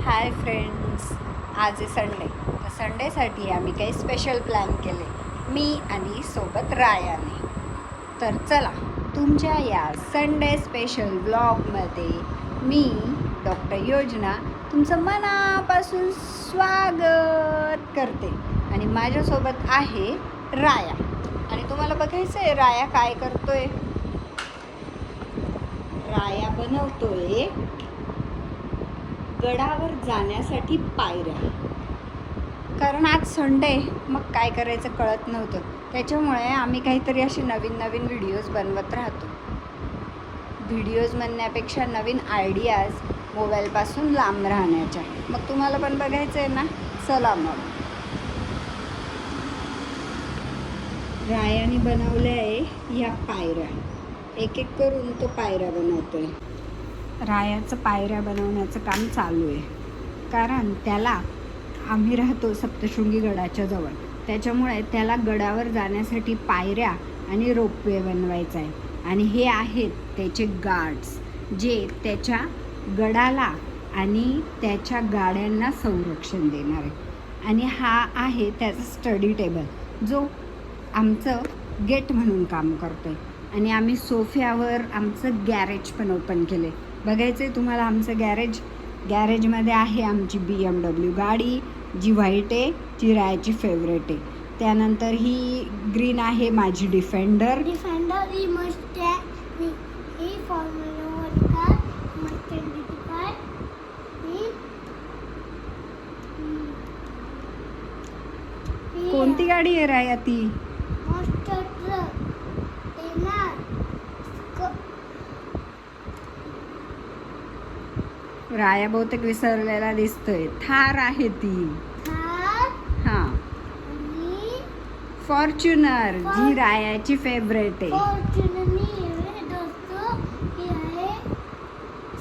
Hi friends, आज आहे Sunday. तर संडेसाठी आम्ही काही स्पेशल प्लॅन केले, मी आणि सोबत रायाने. तर चला, तुमच्या या संडे स्पेशल ब्लॉगमध्ये मी डॉक्टर योजना तुमचं मनापासून स्वागत करते. आणि माझ्यासोबत आहे राया. आणि तुम्हाला बघायचं आहे राया काय करतोय. राया बनवतोय गडावर जाण्यासाठी पायऱ्या. कारण आज संडे, मग काय करायचं कळत नव्हतं. त्याच्यामुळे आम्ही काहीतरी असे नवीन नवीन व्हिडिओज बनवत राहतो. व्हिडिओज म्हणण्यापेक्षा नवीन आयडियाज मोबाईलपासून लांब राहण्याच्या. मग तुम्हाला पण बघायचं आहे ना, चला मग. रायाने बनवल्या आहे ह्या पायऱ्या. एक एक करून तो पायऱ्या बनवतोय. रायाचं पायऱ्या बनवण्याचं काम चालू आहे. कारण त्याला, आम्ही राहतो सप्तशृंगी गडाच्या जवळ, त्याच्यामुळे त्याला गडावर जाण्यासाठी पायऱ्या आणि रोपवे बनवायचा आहे. आणि हे आहेत त्याचे गार्ड्स, जे त्याच्या गडाला आणि त्याच्या गाड्यांना संरक्षण देणार आहे. आणि हा आहे त्याचा स्टडी टेबल, जो आमचं गेट म्हणून काम करतो आहे. आणि आम्ही सोफ्यावर आमचं गॅरेज पण ओपन केलं आहे. बघायचं आहे तुम्हाला आमचं गॅरेज. गॅरेजमध्ये आहे आमची BMW गाडी, जी व्हाईट आहे, जी रायाची फेवरेट आहे. त्यानंतर ही ग्रीन आहे माझी डिफेंडर. ही मस्त आहे. ही फॉर्म्युला 1 कार, मस्त कार. कोणती गाडी आहे राया ती? मस्त ट्रक. राया बहुतेक विसरलेला दिसतोय. थार आहे ती. हां, फॉर्च्युनर, जी रायाची फेवरेट आहे. फॉर्च्युनर नाही आहे दोस्तों, ही आहे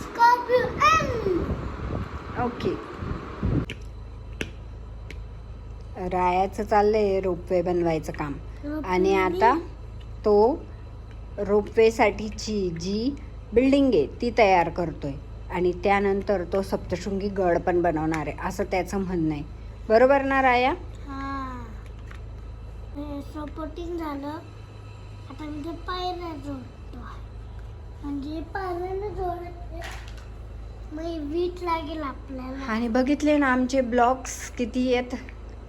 स्कॉर्पिओ एम. ओके. रायाचं चाललंय रोपवे बनवायचं काम. आणि आता तो रोपवेसाठीची जी बिल्डिंग आहे ती तयार करतोय. आणि त्यानंतर तो सप्तशृंगी गड पण बनवणार आहे, असं त्याचं म्हणणं आहे. बरोबर ना राया? सपोर्टिंग झालं. आता मी ते पायऱ्या जोडतो, म्हणजे पायऱ्याला जोडत मग वीट लागेल आपल्याला. आणि बघितले ना आमचे ब्लॉक्स किती आहेत.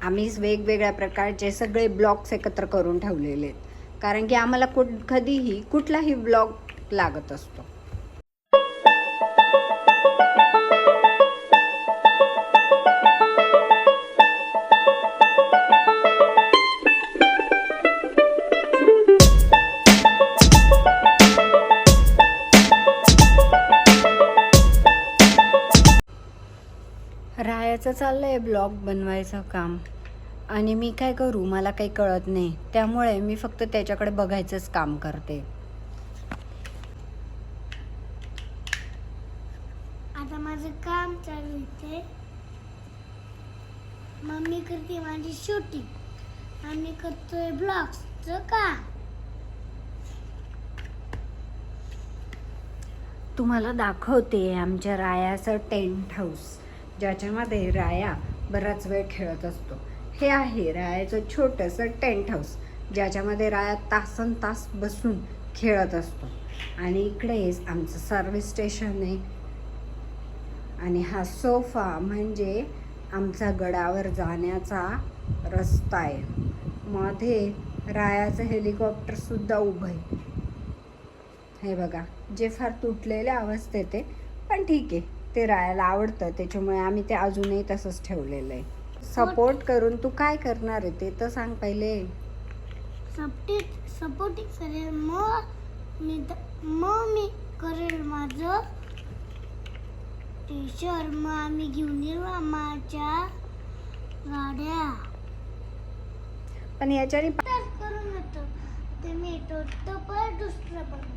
आम्ही वेगवेगळ्या प्रकारचे सगळे ब्लॉक्स एकत्र करून ठेवलेले आहेत. कारण की आम्हाला कधीही कुठलाही ब्लॉक लागत असतो. रायाचं चाललंय ब्लॉग बनवायचं काम. आणि मी काय करू, मला काही कळत नाही. त्यामुळे मी फक्त त्याच्याकडे बघायचंच काम करते. आता माझं काम चालू आहे. मम्मी करते माझी शूटिंग, आम्ही करतोय ब्लॉग्सचं काम. तुम्हाला दाखवते आमच्या रायाचं टेंट हाऊस, ज्याच्यामध्ये राया बराच वेळ खेळत असतो. हे आहे रायाचं छोटंसं टेंट हाऊस, ज्याच्यामध्ये राया तासन तास बसून खेळत असतो. आणि इकडेच आमचं सर्व्हिस स्टेशन आहे. आणि हा सोफा म्हणजे आमचा गडावर जाण्याचा रस्ता आहे. मध्ये रायाचं हेलिकॉप्टरसुद्धा उभं आहे. हे बघा, जे फार तुटलेल्या अवस्थेत आहे, पण ठीक आहे, ते रायाला आवडतं, त्याच्यामुळे आम्ही ते अजूनही तसंच ठेवलेलं आहे. सपोर्ट करून तू काय करणार आहे ते तर सांग पहिले. सपोर्टिंग करेल, मग मी करेल माझं टी-शर्ट. मग आम्ही घेऊन येऊ माझ्या गाड्या. पण याच्याने करून येतो ते मी येतो, तर परत दुसरं पण.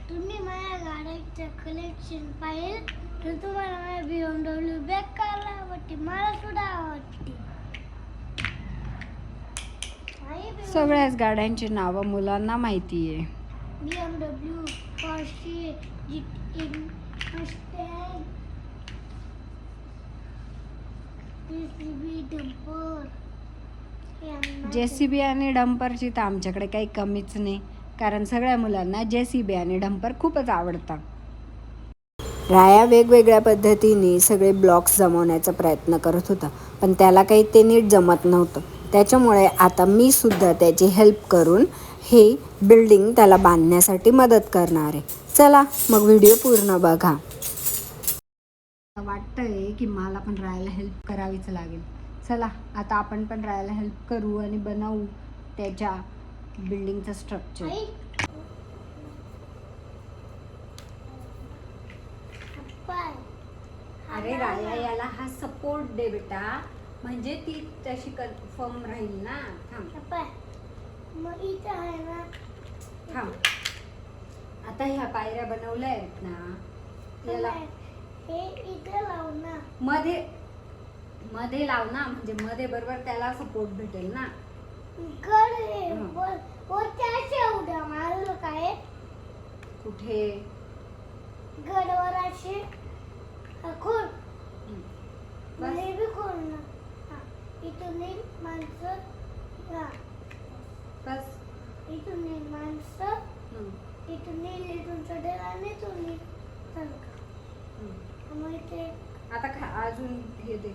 तुम्ही माझ्या गाड्याचं कलेक्शन पाहिजे तर तुम्हाला माझ्या BMW बॅग कार आवडते, मला सुद्धा आवडते. सगळ्याच गाड्यांची नावं मुलांना माहिती आहे. BMW, Porsche, GT, Mustang, JCB, dumper. JCB आणि डंपरची तर आमच्याकडे काही कमीच नाही, कारण सगळ्या मुलांना JCB आणि डंपर खूपच आवडतात. राया वेगवेगळ्या पद्धतीने सगळे ब्लॉक्स जमवण्याचा प्रयत्न करत होता, पण त्याला काही ते नीट जमत नव्हतं. त्याच्यामुळे आता मी सुद्धा त्याची हेल्प करून हे बिल्डिंग त्याला बांधण्यासाठी मदत करणार आहे. चला मग व्हिडिओ पूर्ण बघा. वाटतंय की मला पण रायाला हेल्प करावीच लागेल. चला आता आपण पण रायाला हेल्प करू आणि बनवू त्याच्या बिल्डिंगचं स्ट्रक्चर. अरे राया, याला हा सपोर्ट दे बेटा, म्हणजे ती तशी कन्फर्म राहील ना. थांब मग इथं आहे ना. थांब. आता ह्या पायऱ्या बनवल्या आहेत ना, याला हे इथे लावू ना. मध्ये मध्ये लाव ना, म्हणजे मध्ये बरोबर त्याला सपोर्ट भेटेल ना. उड्या मारलं काय कुठे गडवर असे खोल बी खोल ना. इथून माणसं बस इथून माणसं इथून इथून चढेल आणि इथून मग इथे आता अजून हे दे.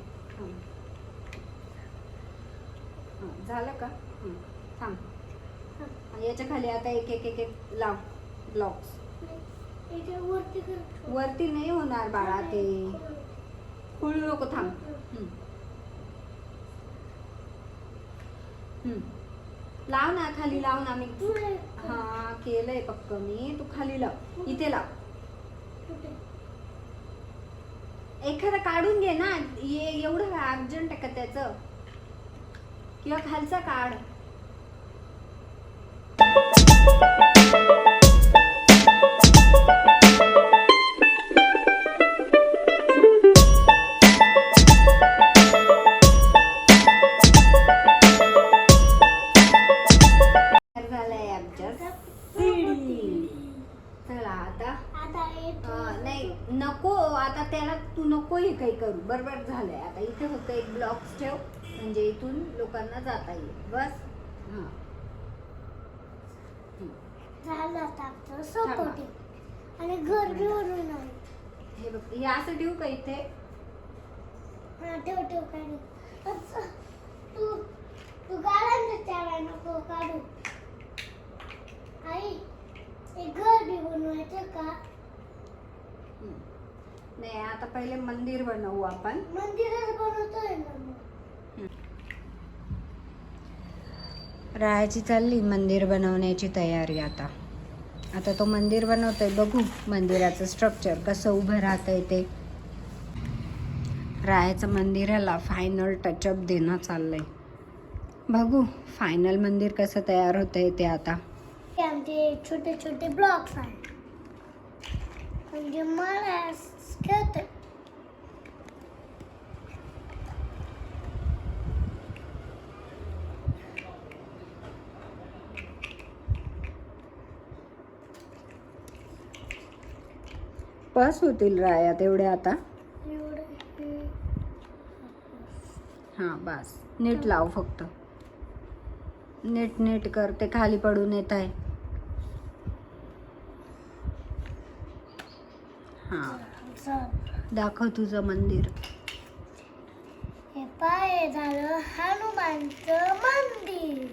झालं का? थांब. याच्या खाली आता एक एक एक एक लाव ब्लॉक्स. इथे वरती नाही होणार बाळा, ते खुळू नको. थांब. लाव ना, खाली लाव ना. मी हा केलंय पक्क मी. तू खाली लाव, इथे लाव. एखादा काढून घे ना. एवढं अर्जंट आहे का त्याचं? किंवा खालचा काढ. झालंय आमच्या सीडी. चला आता नाही नको, आता त्याला तू नको हे काही करू. बरोबर झालंय. आता इथे फक्त एक ब्लॉक्स ठेव, म्हणजे इथून लोकांना जाता येईल. बस. झालं आता सपोर्टिंग आणि घर बी वरून आहे. हे बघ, हे असं ठेवू का इथे? ठेव काय तू गाड्यांचं त्याला नको काढू. आई एक घर बी बनवायचं का? नाही, आता पहिले मंदिर बनवू आपण. मंदिरच बनवतोय ना. रायाची चालली मंदिर बनवण्याची तयारी. आता तो मंदिर बनवतोय. बघू मंदिराचं स्ट्रक्चर कसं उभं राहतंय ते. रायाचं मंदिराला फायनल टचअप देणं चाललंय. बघू फायनल मंदिर कसं तयार होतंय ते. आता आमचे छोटे छोटे ब्लॉक्स आहेत, म्हणजे मला खेळते. बस होतील राया तेवढे आता. हां बस. नीट लाव फक्त. नीट कर, ते खाली पडून येत आहे. हां दाखव तुझं मंदिर. हे पाय झालं हनुमानचं मंदिर.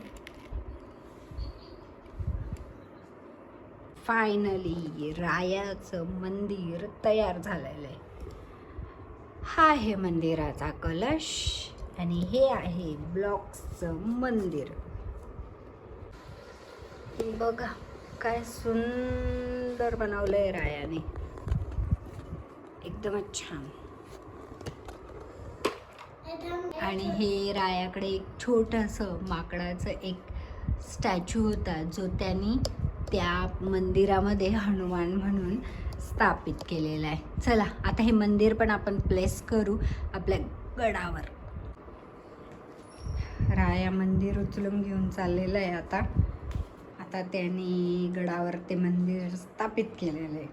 फायनली रायाचं मंदिर तयार झालेलं आहे. हा आहे मंदिराचा कलश आणि हे आहे ब्लॉक्सचं मंदिर. बघा काय सुंदर बनवलंय रायाने. एकदमच छान. आणि हे रायाकडे एक छोटंसं माकडाचं एक स्टॅच्यू होता, जो त्यांनी त्या मंदिरामध्ये हनुमान म्हणून स्थापित केलेला आहे. चला आता हे मंदिर पण आपण प्लेस करू आपल्या गडावर. राया मंदिर उचलून घेऊन चाललेलं आहे आता त्यांनी गडावर ते मंदिर स्थापित केलेलं आहे.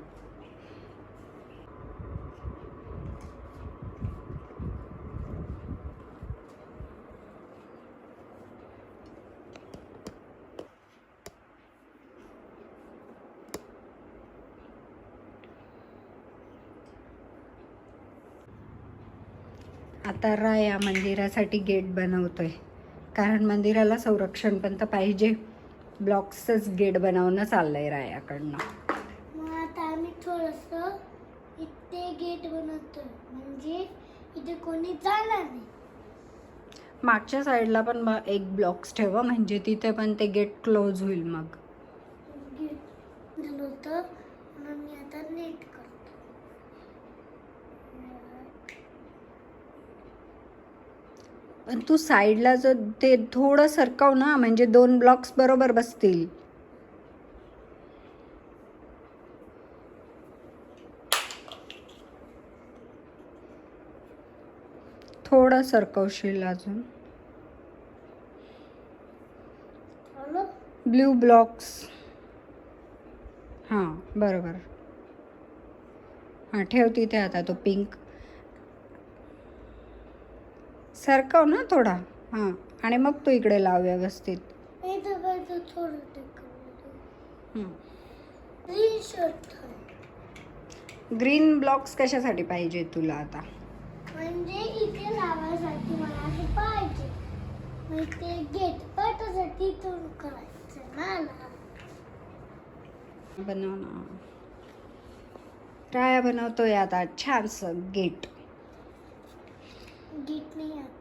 आता राया मंदिरासाठी गेट बनवतोय, कारण मंदिराला संरक्षण पण तर पाहिजे. ब्लॉक्सच गेट बनवणं चाललंय रायाकडनं. मग आता आम्ही थोडंसं इथे गेट बनवतोय, म्हणजे इथे कोणी जाणार नाही. मागच्या साईडला पण एक ब्लॉक्स ठेवा, म्हणजे तिथे पण ते गेट क्लोज होईल. मग गेट झालं होतं म्हणून मी आता नेट करतो. पण तू साईडला जर ते थोडं सरकव ना, म्हणजे 2 ब्लॉक्स बरोबर बसतील. थोडं सरकवशील अजून. Blue blocks. हां बरोबर. हां ठेव तिथे. आता तो पिंक सरकव ना थोडा. हां आणि मग तू इकडे लाव व्यवस्थित. थोडं ग्रीन ब्लॉक्स कशासाठी पाहिजे तुला आता? म्हणजे इथे लावायसाठी मला ते पाहिजे. मग ते गेट पटासाठी इथून करायचं मला. बनव ना. राया बनवतोय आता छानसं गेट. गेट नाही आता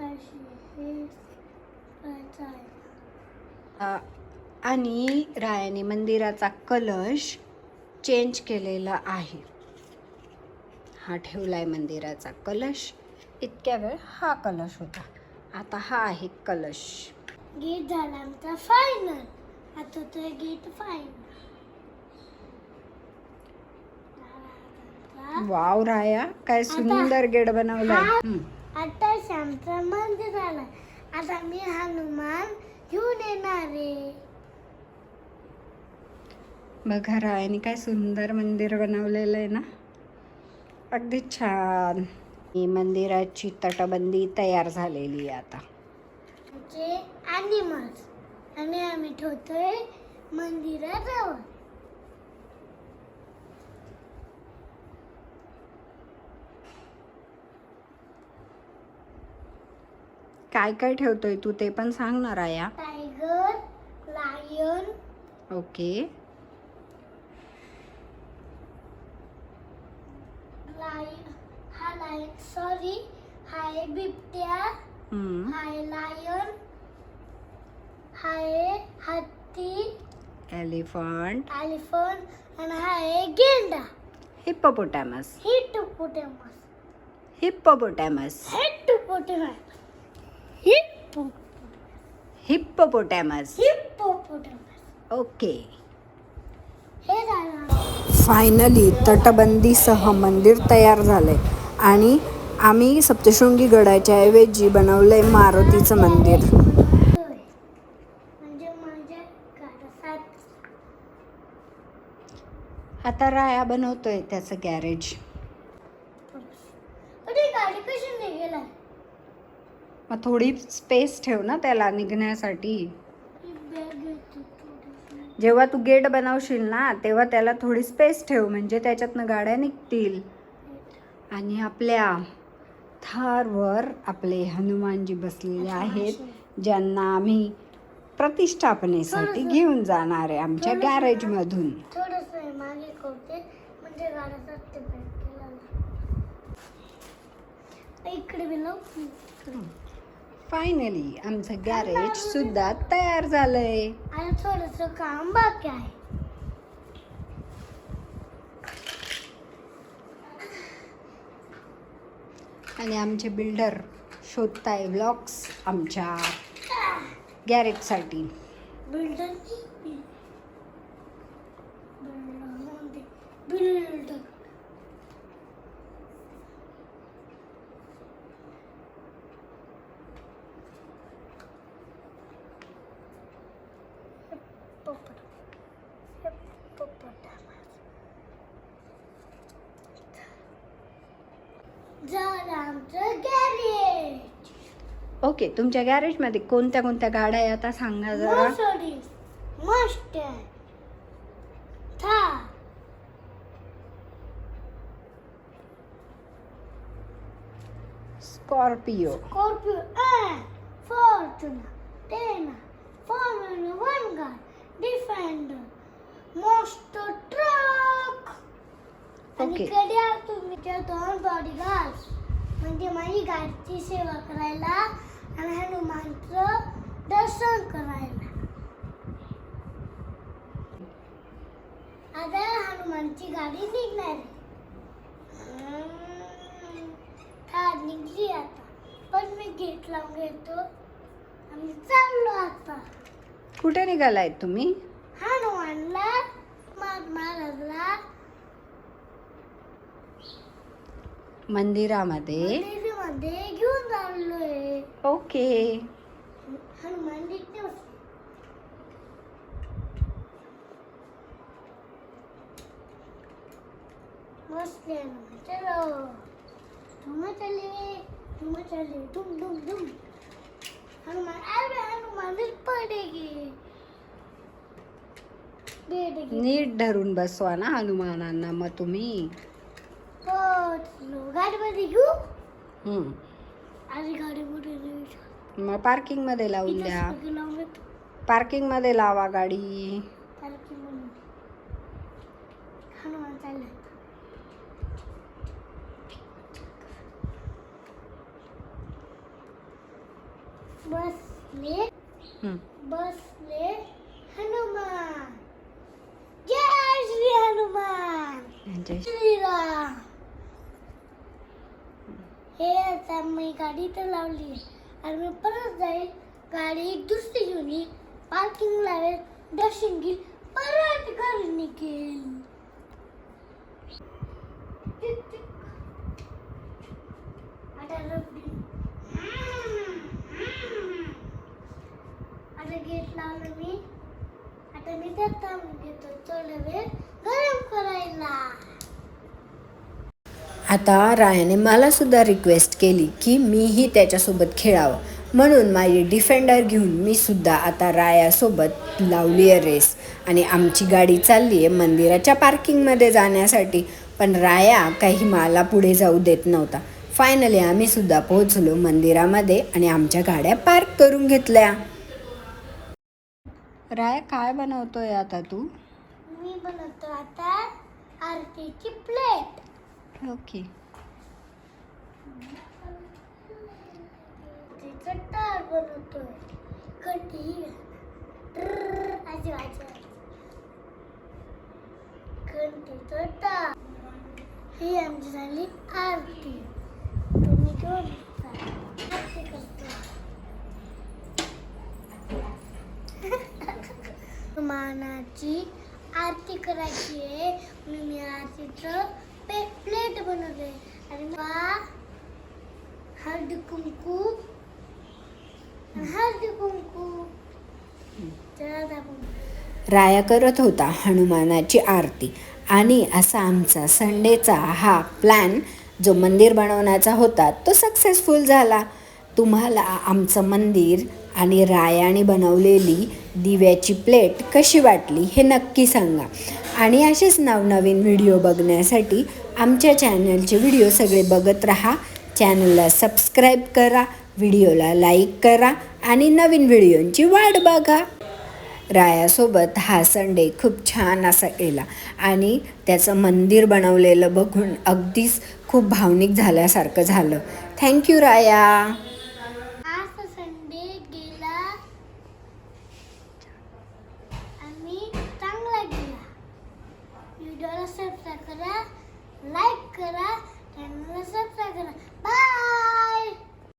हे करायचं आहे. आणि रायाने मंदिराचा कलश चेंज केलेला आहे. हा ठेवलाय मंदिराचा कलश. इतक्या वेळ हा कलश होता, आता हा आहे कलश. गेट झाला आमचा फायनल. आता तो गेट फायनल. वाव राया, काय सुंदर गेट बनवलाय. आता श्यामचा मंदिर झाला. आता मी हनुमान घेऊन येणार आहे. बघा रायाने काय सुंदर मंदिर बनवलेलं आहे ना, अगदी छान. ही मंदिराची तटबंदी तयार झालेली आहे आता. म्हणजे ॲनिमल्स आणि आम्ही ठेवतोय मंदिराजवळ. काय काय ठेवतोय तू ते पण सांग ना राया. Tiger, lion. ओके. हा लायन सॉरी हाय बिबट्या. हाय लायन. हाय हत्ती. एलिफंट आणि हाय गेंडा. हिप्पोपोटॅमस. ओके. हे झालं. फायनली तटबंदीसह मंदिर तयार झालंय आणि आम्ही सप्तशृंगी गडाच्या ऐवजी बनवलंय मारुतीचं मंदिर. म्हणजे माझ्या घरासाठी. आता राया बनवतोय त्याचं गॅरेज. गाडी कशी निघेल? मग थोडी स्पेस ठेव ना त्याला निघण्यासाठी. जेव्हा तू गेट बनवशील ना, तेव्हा त्याला थोडी स्पेस ठेव, म्हणजे त्याच्यातनं गाड्या निघतील. आणि आपल्या थारवर आपले हनुमानजी बसलेले आहेत, ज्यांना आम्ही प्रतिष्ठापनेसाठी घेऊन जाणार आहे आमच्या गॅरेजमधून. थोडंसं मागे करते, म्हणजे गाड्याचा ते इकडे बिलो. फायनली आमचं गॅरेज सुद्धा तयार झालंय. आणि थोडंसं काम बाकी आहे. आणि आमचे बिल्डर शोधताय ब्लॉक्स आमच्या गॅरेजसाठी. बिल्डर झालं आमचं गॅरेज. ओके, तुमच्या गॅरेजमध्ये कोणत्या कोणत्या गाड्या आहे आता सांगा जरा. Mercedes, Mustang, Thar, Scorpio, Scorpio, Fortuner, टेना, formula 1 car, Defender, monster truck. आणि ओके. कडे तुम्ही त्या 2 बॉडीगार्ड्स, म्हणजे माझी गाडीची सेवा करायला आणि हनुमानचं दर्शन करायला. आता हनुमानची गाडी निघणार आहे. थार निघली आता, पण मी गेट लावून घेतो. आम्ही चाललो आता कुठे निघालाय तुम्ही? हनुमानला, महाराजला मंदिरामध्ये. मध्ये घेऊन चाललोय. ओके. हनुमान दिसते बसले. बसले हनुमान. चलो तुम चले तुम तुम तुम. हनुमान अरे हनुमान पडेगी. बेडेगी. नीट धरून बसवा ना हनुमानांना मग तुम्ही. पोचलो. गाडीमध्ये घेऊ. हम्म. आधी गाडीमध्ये नाही. मग पार्किंग मध्ये लावून द्या. इथं लावून घेतो. पार्किंग मध्ये लावा गाडी. पार्किंगमध्ये. हनुमान चालला. बसले हम्म. बसले हनुमान. जय श्री हनुमान. यांच्या- श्रीराम. हे आता मी गाडी तर लावली आणि मी परत जाईल. गाडी दुसरी घेऊन येईल, पार्किंग लावेल, दर्शन घेईल, परत घरी निघेल. आता रबडी. आता गेट लावलं मी. आता मी त्यात थांबून घेतो थोडा वेळ गरम करायला. आता रायाने मला सुद्धा रिक्वेस्ट केली की मीही त्याच्यासोबत खेळावं, म्हणून माझी डिफेंडर घेऊन मी सुद्धा आता रायासोबत लावली आहे रेस. आणि आमची गाडी चालली आहे मंदिराच्या पार्किंगमध्ये जाण्यासाठी, पण राया काही मला पुढे जाऊ देत नव्हता. फायनली आम्ही सुद्धा पोहोचलो मंदिरामध्ये आणि आमच्या गाड्या पार्क करून घेतल्या. राया काय बनवतोय आता तू? मी बनवतो आता आरतीची प्लेट. ओके. तिचं टाळ बनवतोय. घंटी अशी वाजवायची. घंटीचं टाळ. ही आमची झाली आरती. तुम्ही घेऊन आरती करतो. हनुमानाची आरती करायची आहे म्हणून मी आरतीचं प्लेट बनवले. आणि हळदी कुंकू राया करत होता हनुमानाची आरती. आणि असा आमचा संडेचा हा प्लॅन जो मंदिर बनवण्याचा होता तो सक्सेसफुल झाला. तुम्हाला आमचं मंदिर आणि रायाने बनवलेली दिव्याची प्लेट कशी वाटली हे नक्की सांगा. आणि असेच नवनवीन व्हिडिओ बघण्यासाठी आमच्या चॅनलचे व्हिडिओ सगळे बघत राहा. चॅनलला सबस्क्राईब करा, व्हिडिओला लाईक करा आणि नवीन व्हिडिओंची वाट बघा. रायासोबत हा संडे खूप छान असा गेला आणि त्याचं मंदिर बनवलेलं बघून अगदीच खूप भावनिक झाल्यासारखं झालं. थँक्यू राया.